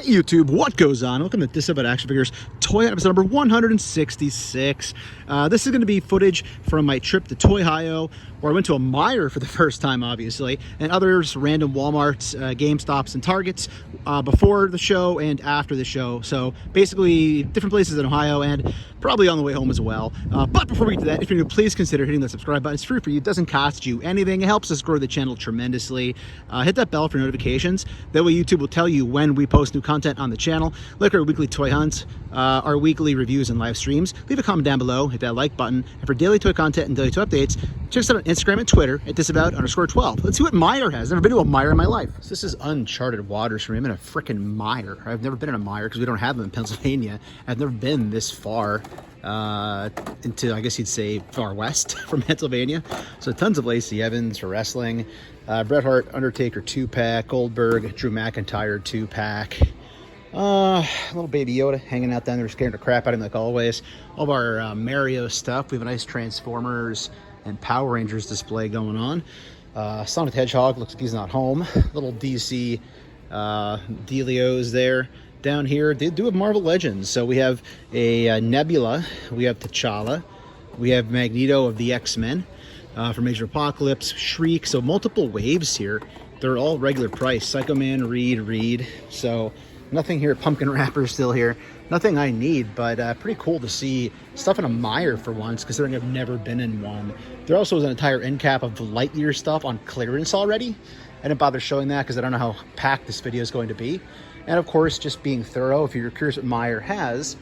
Hey YouTube, what goes on? Welcome to Disavowed Action Figures Toy Hunt episode number 166. This is going to be footage from my trip to ToyHio, where I went to a Meijer for the first time, obviously, and others random Walmarts, GameStops, and Targets before the show and after the show. So basically, different places in Ohio and probably on the way home as well. But before we get to that, if you're new, please consider hitting the subscribe button. It's free for you. It doesn't cost you anything. It helps us grow the channel tremendously. Hit that bell for notifications. That way YouTube will tell you when we post new content on the channel, like our weekly toy hunts, our weekly reviews and live streams. Leave a comment down below, hit that like button, and for daily toy content and daily toy updates, check us out on Instagram and Twitter at Disavowed_12. Let's see what Meijer has. Never been to a Meijer in my life. So this is uncharted waters for me. I'm in a freaking Meijer. I've never been in a Meijer because we don't have them in Pennsylvania. I've never been this far into, I guess you'd say, far west from Pennsylvania. So tons of Lacey Evans for wrestling, Bret Hart, Undertaker 2-pack, Goldberg, Drew McIntyre 2-pack. Little Baby Yoda hanging out down there, scaring the crap out of him like always. All of our Mario stuff. We have a nice Transformers and Power Rangers display going on. Sonic the Hedgehog looks like he's not home. Little DC Delios there. Down here, they do have Marvel Legends. So we have a Nebula, we have T'Challa, we have Magneto of the X-Men for Major Apocalypse, Shriek. So multiple waves here. They're all regular price. Psycho Man, Reed. So nothing here. Pumpkin Wrapper still here. Nothing I need, but pretty cool to see stuff in a Meijer for once, considering I've never been in one. There also was an entire end cap of Lightyear stuff on clearance already. I didn't bother showing that because I don't know how packed this video is going to be. And of course, just being thorough, if you're curious what Meijer has,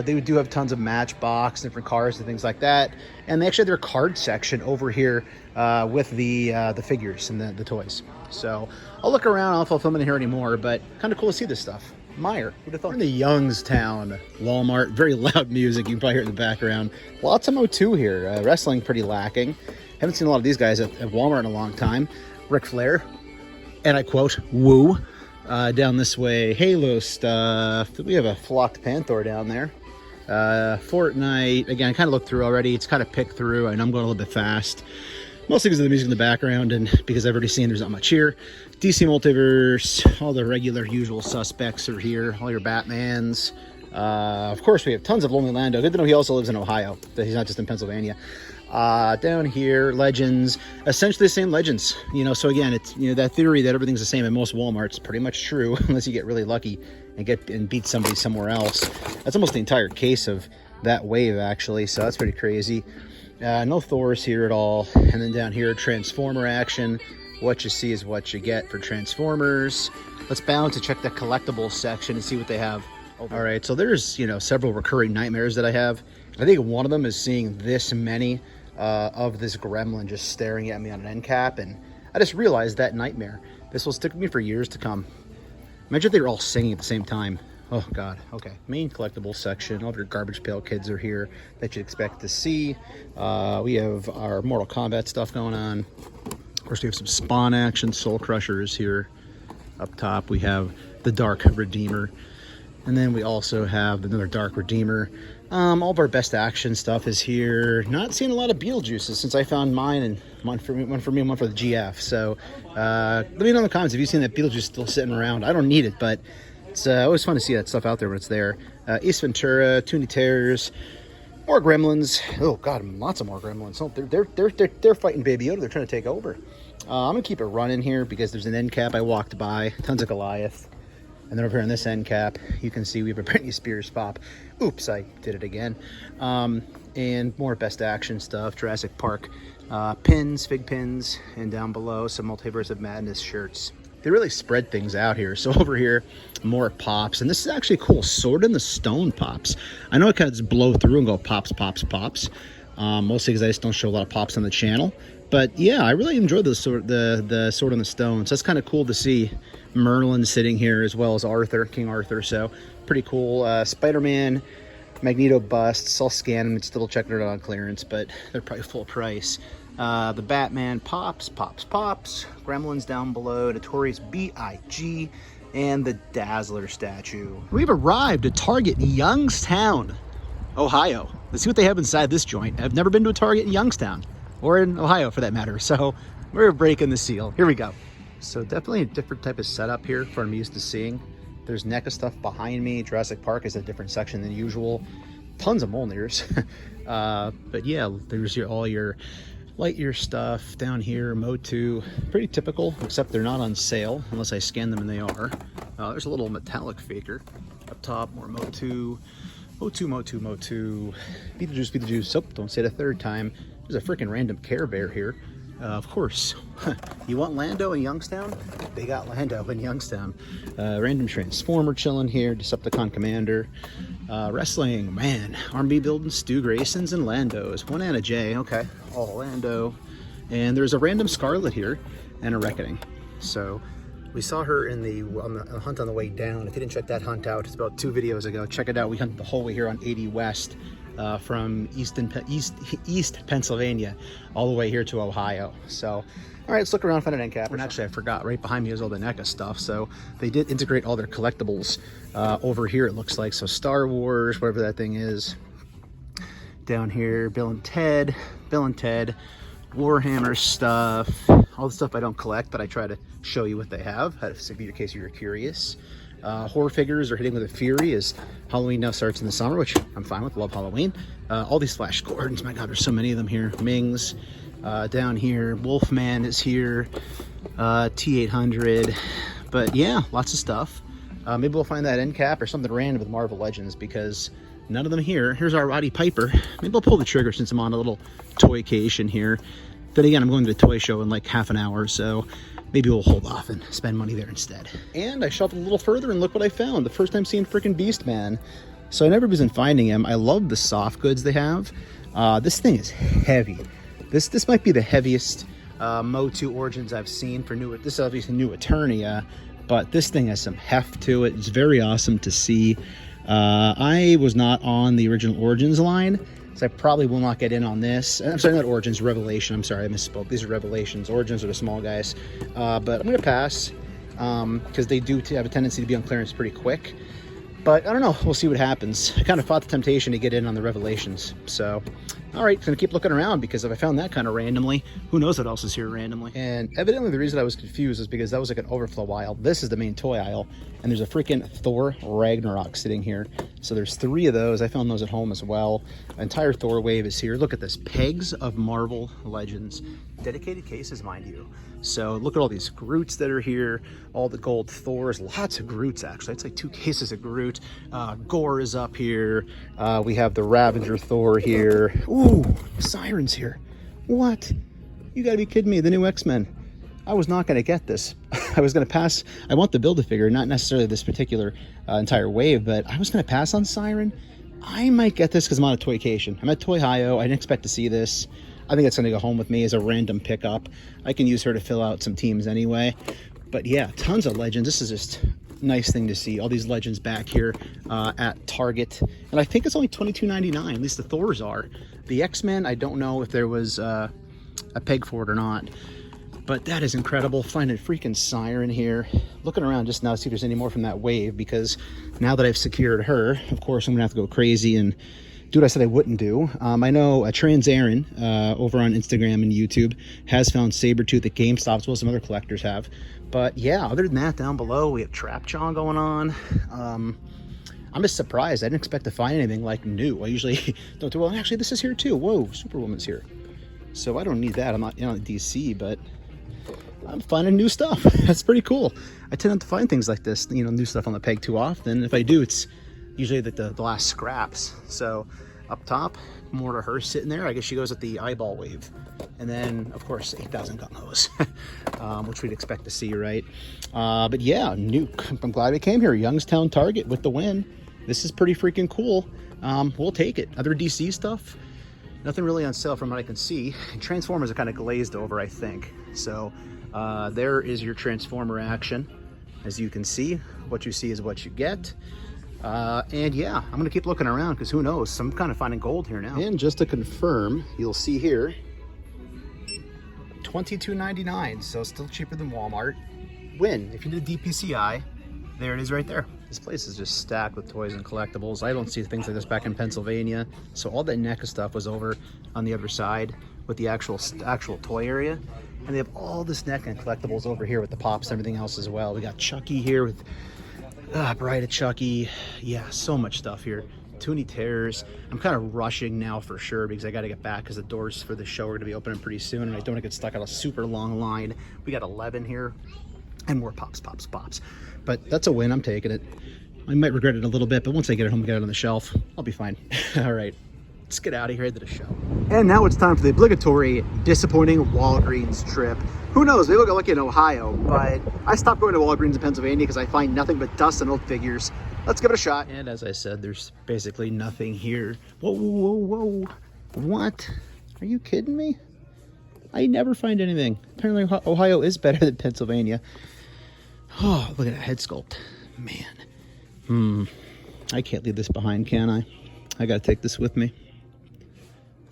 they do have tons of Matchbox, different cars and things like that. And they actually have their card section over here with the figures and the toys. So I'll look around. I don't know if I'll film it in here anymore, but kind of cool to see this stuff. Meijer, who'd have thought? We're in the Youngstown Walmart. Very loud music. You can probably hear it in the background. Lots of MOTU here. Wrestling pretty lacking. Haven't seen a lot of these guys at Walmart in a long time. Ric Flair, and I quote, woo. Down this way, Halo stuff. We have a flocked Panther down there. Fortnite, again, I kind of looked through already. It's kind of picked through, and I'm going a little bit fast. Mostly because of the music in the background and because I've already seen there's not much here. DC Multiverse, all the regular usual suspects are here. All your Batmans. Of course, we have tons of Lonely Lando. Good to know he also lives in Ohio, that he's not just in Pennsylvania. Down here, Legends, essentially the same Legends, so again, it's, that theory that everything's the same in most Walmarts, pretty much true, unless you get really lucky and beat somebody somewhere else. That's almost the entire case of that wave, actually, so that's pretty crazy. No Thors here at all. And then down here, Transformer action. What you see is what you get for Transformers. Let's bounce to check the collectibles section and see what they have. All right, so there's, several recurring nightmares that I have. I think one of them is seeing this many of this gremlin just staring at me on an end cap, and I just realized that nightmare. This will stick with me for years to come. Imagine if they were all singing at the same time. Oh God. Okay, main collectibles section. All of your garbage pail kids are here that you'd expect to see. We have our Mortal Kombat stuff going on. Of course, we have some Spawn action. Soul Crushers here. Up top, we have the Dark Redeemer. And then we also have another Dark Redeemer. All of our best action stuff is here. Not seeing a lot of Beetlejuices since I found mine, and one for me and one for the GF. So let me know in the comments if you've seen that Beetlejuice still sitting around. I don't need it, but it's always fun to see that stuff out there when it's there. Ace Ventura, Toonie Terrors, more Gremlins. Oh God, lots of more Gremlins. Oh, they're fighting Baby Yoda. They're trying to take over. I'm gonna keep it running here because there's an end cap I walked by. Tons of Goliath. And then over here on this end cap, you can see we have a Britney Spears pop. Oops, I did it again. And more best action stuff, Jurassic Park pins, fig pins, and down below some Multiverse of Madness shirts. They really spread things out here. So over here, more pops. And this is actually cool, Sword in the Stone pops. I know I kind of just blow through and go pops. Mostly because I just don't show a lot of pops on the channel. But yeah, I really enjoyed the Sword in the Stone. So that's kind of cool to see. Merlin sitting here as well as Arthur, King Arthur. So pretty cool. Spider-Man, Magneto busts. I'll scan them. It's still checking it out on clearance, but they're probably full price. The Batman pops. Gremlins down below. Notorious B.I.G. and the Dazzler statue. We've arrived at Target in Youngstown, Ohio. Let's see what they have inside this joint. I've never been to a Target in Youngstown, or in Ohio for that matter, so we're breaking the seal. Here we go. So definitely a different type of setup here from I'm used to seeing. There's NECA stuff behind me. Jurassic Park is a different section than usual. Tons of Mjolnirs. But yeah, there's all your Lightyear stuff down here. MOTU, pretty typical, except they're not on sale unless I scan them, and they are. There's a little metallic faker up top. More MOTU. Beetlejuice. Oh, don't say it a third time. There's a freaking random Care Bear here. Of course. You want Lando in Youngstown? They got Lando in Youngstown. Random Transformer chilling here. Decepticon Commander. Wrestling, man. R&B building, Stu Graysons and Landos. One and a J. Okay. All Lando. And there's a random Scarlet here and a Reckoning. So we saw her in on the hunt on the way down. If you didn't check that hunt out, it's about 2 videos ago. Check it out. We hunted the whole way here on 80 West. From East Pennsylvania all the way here to Ohio. So, all right, let's look around, find an end cap. And actually, I forgot, right behind me is all the NECA stuff. So they did integrate all their collectibles over here, it looks like. So Star Wars, whatever that thing is. Down here, Bill and Ted, Warhammer stuff, all the stuff I don't collect, but I try to show you what they have, in case you're curious. Horror figures are hitting with a fury as Halloween now starts in the summer, which I'm fine with. Love Halloween. All these Flash Gordons, my God, there's so many of them here. Mings, down here, Wolfman is here, T800. But yeah, lots of stuff. Maybe we'll find that end cap or something random with Marvel Legends, because none of them here. Here's our Roddy Piper. Maybe I'll pull the trigger since I'm on a little toycation here. Then again, I'm going to the toy show in like half an hour, so maybe we'll hold off and spend money there instead. And I shopped a little further, and look what I found. The first time seeing freaking Beast Man. So I never been finding him. I love the soft goods they have. This thing is heavy. This might be the heaviest MOTU Origins I've seen for new. This is obviously new Eternia, but this thing has some heft to it. It's very awesome to see. I was not on the original Origins line, so I probably will not get in on this. I'm sorry, not Origins, Revelation. I'm sorry, I misspoke. These are Revelations. Origins are the small guys. But I'm going to pass because they do have a tendency to be on clearance pretty quick. But I don't know. We'll see what happens. I kind of fought the temptation to get in on the Revelations. So, all right, going to keep looking around, because if I found that kind of randomly, who knows what else is here randomly. And evidently the reason I was confused is because that was like an overflow aisle. This is the main toy aisle, and there's a freaking Thor RAGNAROK sitting here. So there's 3 of those. I found those at home as well. Entire Thor wave is here. Look at this. Pegs of Marvel Legends. Dedicated cases, mind you. So look at all these Groots that are here. All the gold Thors. Lots of Groots, actually. It's like 2 cases of Groot. Gore is up here. We have the Ravager Thor here. Ooh, Siren's here. What? You gotta be kidding me. The new X-Men. I was not going to get this. I was going to pass. I want the Build-A-Figure, not necessarily this particular entire wave, but I was going to pass on Siren. I might get this because I'm on a toycation. I'm at ToyHio. I didn't expect to see this. I think it's going to go home with me as a random pickup. I can use her to fill out some teams anyway. But yeah, tons of Legends. This is just a nice thing to see. All these Legends back here at Target. And I think it's only $22.99. At least the Thors are. The X-Men, I don't know if there was a peg for it or not. But that is incredible. Finding a freaking Siren here. Looking around just now to see if there's any more from that wave, because now that I've secured her, of course, I'm going to have to go crazy and do what I said I wouldn't do. I know Trans Aaron over on Instagram and YouTube has found Sabretooth at GameStop, as well as some other collectors have. But yeah, other than that, down below, we have Trapjaw going on. I'm just surprised. I didn't expect to find anything like new. I usually don't do well. And actually, this is here too. Whoa, Superwoman's here. So I don't need that. I'm not in on DC, but I'm finding new stuff. That's pretty cool. I tend not to find things like this, you know, new stuff on the peg too often. If I do, it's usually the last scraps. So up top, more to her sitting there. I guess she goes at the eyeball wave. And then, of course, 8,000 gun hose, which we'd expect to see, right? But yeah, new. I'm glad we came here. Youngstown Target with the win. This is pretty freaking cool. We'll take it. Other DC stuff, nothing really on sale from what I can see. Transformers are kind of glazed over, I think. So there is your Transformer action. As you can see, what you see is what you get. And yeah, I'm gonna keep looking around, because who knows, I'm kind of finding gold here now. And just to confirm, you'll see here, $22.99, so still cheaper than Walmart. Win. If you did DPCI, there it is right there. This place is just stacked with toys and collectibles. I don't see things like this back in Pennsylvania. So all that NECA stuff was over on the other side with the actual toy area. And they have all this NECA and collectibles over here with the pops and everything else as well. We got Chucky here with Bride of Chucky. Yeah, so much stuff here. Toonie Terrors. I'm kind of rushing now for sure because I got to get back because the doors for the show are going to be opening pretty soon and I don't want to get stuck on a super long line. We got 11 here and more pops. But that's a win. I'm taking it. I might regret it a little bit, but once I get it home and get it on the shelf, I'll be fine. All right, let's get out of here to the show. And now it's time for the obligatory disappointing Walgreens trip. Who knows, maybe we'll get lucky in Ohio, but I stopped going to Walgreens in Pennsylvania because I find nothing but dust and old figures. Let's give it a shot. And as I said, there's basically nothing here. Whoa. What? Are you kidding me? I never find anything. Apparently Ohio is better than Pennsylvania. Oh, look at that head sculpt. Man. I can't leave this behind, can I? I gotta take this with me.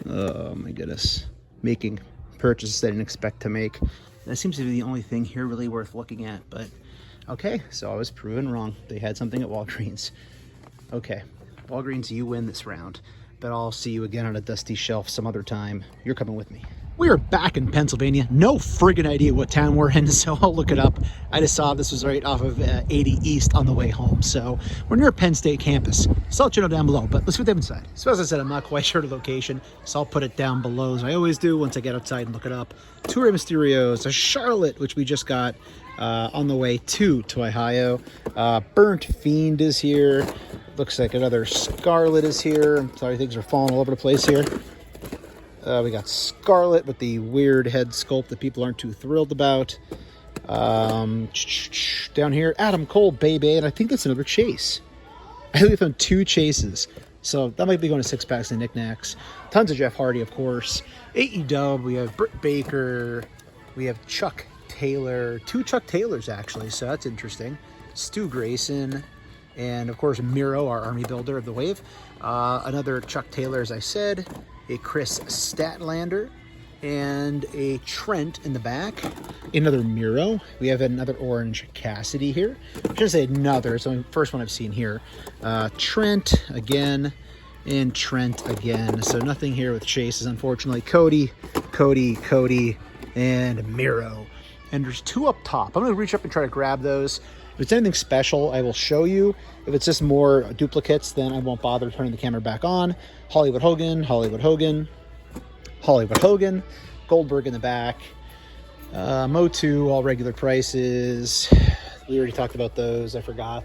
Oh my goodness. Making purchases I didn't expect to make. That seems to be the only thing here really worth looking at, but okay, so I was proven wrong. They had something at Walgreens. Okay, Walgreens, you win this round, but I'll see you again on a dusty shelf some other time. You're coming with me. We are back in Pennsylvania. No friggin' idea what town we're in, so I'll look it up. I just saw this was right off of 80 East on the way home, so we're near Penn State campus. So I'll let you know down below, but let's see what they have inside. So as I said, I'm not quite sure the location, so I'll put it down below as I always do once I get outside and look it up. Two Rey Mysterios, a Charlotte, which we just got on the way to ToyHio. Burnt Fiend is here. Looks like another Scarlet is here. I'm sorry, things are falling all over the place here. We got Scarlet with the weird head sculpt that people aren't too thrilled about. Down here, Adam Cole, baby, and I think that's another chase. I think we found 2 chases, so that might be going to 6-packs and knickknacks. Tons of Jeff Hardy, of course. AEW, we have Britt Baker, we have Chuck Taylor, 2 Chuck Taylors actually, so that's interesting. Stu Grayson, and of course Miro, our army builder of the wave. Another Chuck Taylor, as I said. A Chris Statlander, and a Trent in the back. Another Miro. We have another Orange Cassidy here. I should say another, it's the first one I've seen here. Trent again, and Trent again. So nothing here with chases, unfortunately. Cody, and Miro. And there's 2 up top. I'm going to reach up and try to grab those. If it's anything special, I will show you. If it's just more duplicates, then I won't bother turning the camera back on. Hollywood Hogan, Goldberg in the back. MOTU, all regular prices. We already talked about those. I forgot.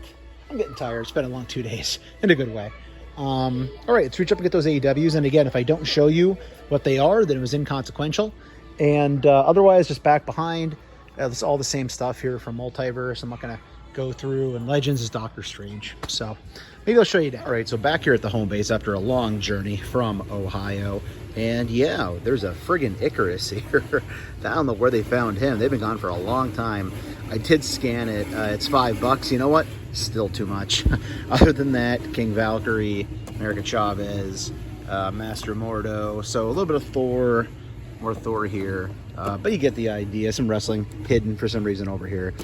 I'm getting tired. It's been a long 2 days in a good way. All right, let's reach up and get those AEWs. And again, if I don't show you what they are, then it was inconsequential. And otherwise, just back behind. It's all the same stuff here from Multiverse. I'm not going to go through, and Legends is Doctor Strange. So maybe I'll show you that. All right, so back here at the home base after a long journey from Ohio. And yeah, there's a friggin' Icarus here. I don't know where they found him. They've been gone for a long time. I did scan it. It's $5. You know what? Still too much. Other than that, King Valkyrie, America Chavez, Master Mordo. So a little bit of Thor. More Thor here. But you get the idea. Some wrestling hidden for some reason over here.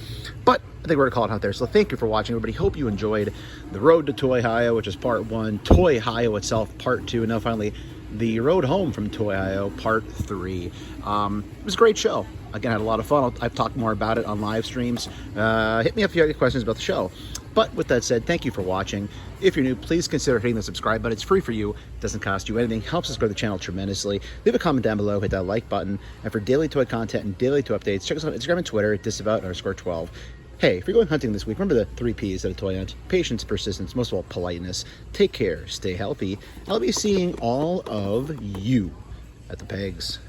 But I think we're going to call it out there. So thank you for watching, everybody. Hope you enjoyed the road to ToyHio, which is part 1. ToyHio itself, part 2. And now finally, the road home from ToyHio, part 3. It was a great show. Again, I had a lot of fun. I've talked more about it on live streams. Hit me up if you have any questions about the show. But with that said, thank you for watching. If you're new, please consider hitting the subscribe button. It's free for you. It doesn't cost you anything. Helps us grow the channel tremendously. Leave a comment down below. Hit that like button. And for daily toy content and daily toy updates, check us out on Instagram and Twitter at Disavowed_12. Hey, if you're going hunting this week, remember the 3 Ps at a toy hunt. Patience, persistence, most of all, politeness. Take care. Stay healthy. I'll be seeing all of you at the pegs.